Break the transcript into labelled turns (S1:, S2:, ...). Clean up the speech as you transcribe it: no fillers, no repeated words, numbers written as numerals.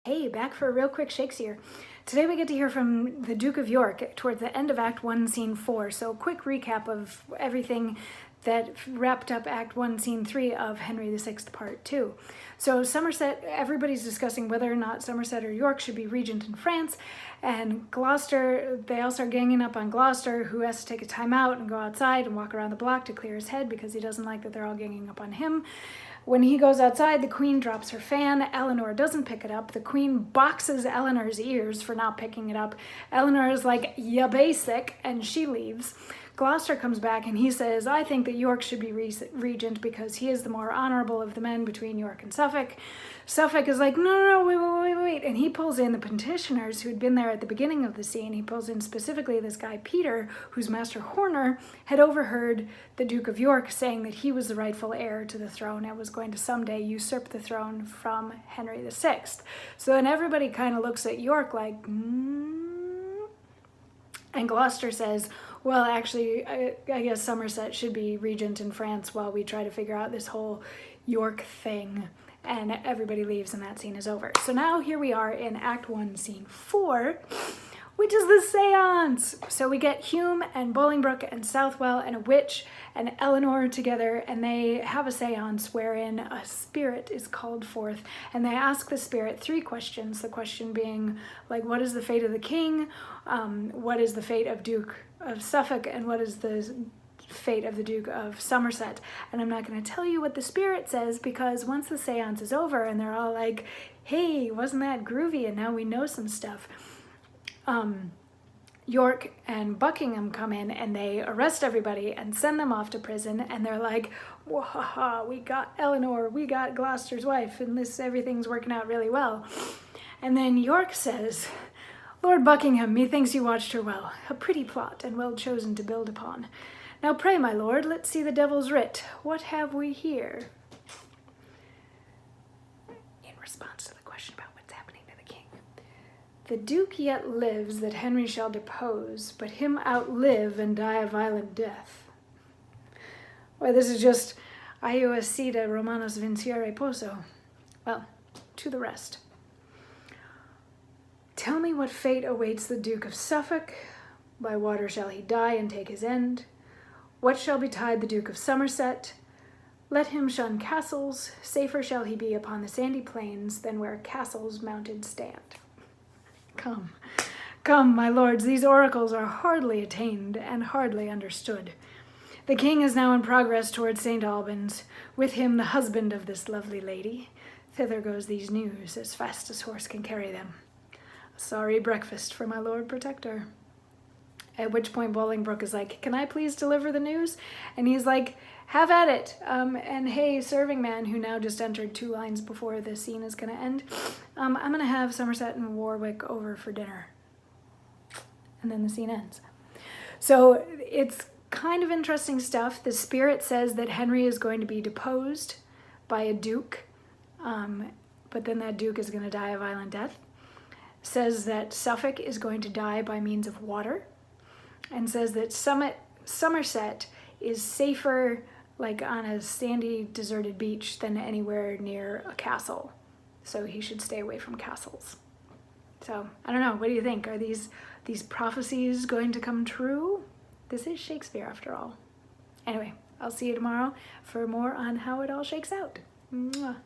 S1: Hey, back for a real quick Shakesyear. Today we get to hear from the Duke of York towards the end of Act 1, Scene 4. So quick recap of everything that wrapped up Act 1, Scene 3 of Henry VI, Part 2. So Somerset, everybody's discussing whether or not Somerset or York should be regent in France. And Gloucester, they all start ganging up on Gloucester, who has to take a time out and go outside and walk around the block to clear his head because he doesn't like that they're all ganging up on him. When he goes outside, the Queen drops her fan. Eleanor doesn't pick it up. The Queen boxes Eleanor's ears for not picking it up. Eleanor is like, "Ya basic," and she leaves. Gloucester comes back and he says, "I think that York should be regent because he is the more honorable of the men between York and Suffolk." Suffolk is like, no, wait. And he pulls in the petitioners who had been there at the beginning of the scene. He pulls in specifically this guy, Peter, whose Master Horner had overheard the Duke of York saying that he was the rightful heir to the throne and was going to someday usurp the throne from Henry VI. So then everybody kind of looks at York like, And Gloucester says, well, actually, I guess Somerset should be regent in France while we try to figure out this whole York thing. And everybody leaves and that scene is over. So now here we are in Act 1, Scene 4, which is the seance. So we get Hume and Bolingbroke and Southwell and a witch and Eleanor together, and they have a seance wherein a spirit is called forth, and they ask the spirit 3 questions. The question being, like, what is the fate of the king? What is the fate of Duke of Suffolk? And what is the fate of the Duke of Somerset? And I'm not going to tell you what the spirit says, because once the seance is over and they're all like, hey, wasn't that groovy, and now we know some stuff, York and Buckingham come in and they arrest everybody and send them off to prison, and they're like, wahaha, we got Eleanor, we got Gloucester's wife, and everything's working out really well. And then York says, "Lord Buckingham, methinks you watched her well, a pretty plot and well chosen to build upon. Now pray, my lord, let's see the devil's writ. What have we here?" In response to the question about what's happening to the king. "The Duke yet lives that Henry shall depose, but him outlive and die a violent death." Well, this is just ius sida Romanus vincere poso. Well, to the rest. "Tell me what fate awaits the Duke of Suffolk. By water shall he die and take his end. What shall betide the Duke of Somerset? Let him shun castles, safer shall he be upon the sandy plains than where castles mounted stand." Come, my lords, these oracles are hardly attained and hardly understood. The king is now in progress towards St. Albans, with him the husband of this lovely lady. Thither goes these news as fast as horse can carry them. A sorry breakfast for my Lord Protector. At which point Bolingbroke is like, "Can I please deliver the news?" And he's like, "Have at it. And hey, serving man," who now just entered 2 lines before the scene is going to end, "I'm going to have Somerset and Warwick over for dinner." And then the scene ends. So it's kind of interesting stuff. The spirit says that Henry is going to be deposed by a duke, but then that duke is going to die a violent death. Says that Suffolk is going to die by means of water, and says that Somerset is safer like on a sandy, deserted beach than anywhere near a castle. So he should stay away from castles. So, I don't know, what do you think? Are these prophecies going to come true? This is Shakespeare after all. Anyway, I'll see you tomorrow for more on how it all shakes out. Mwah.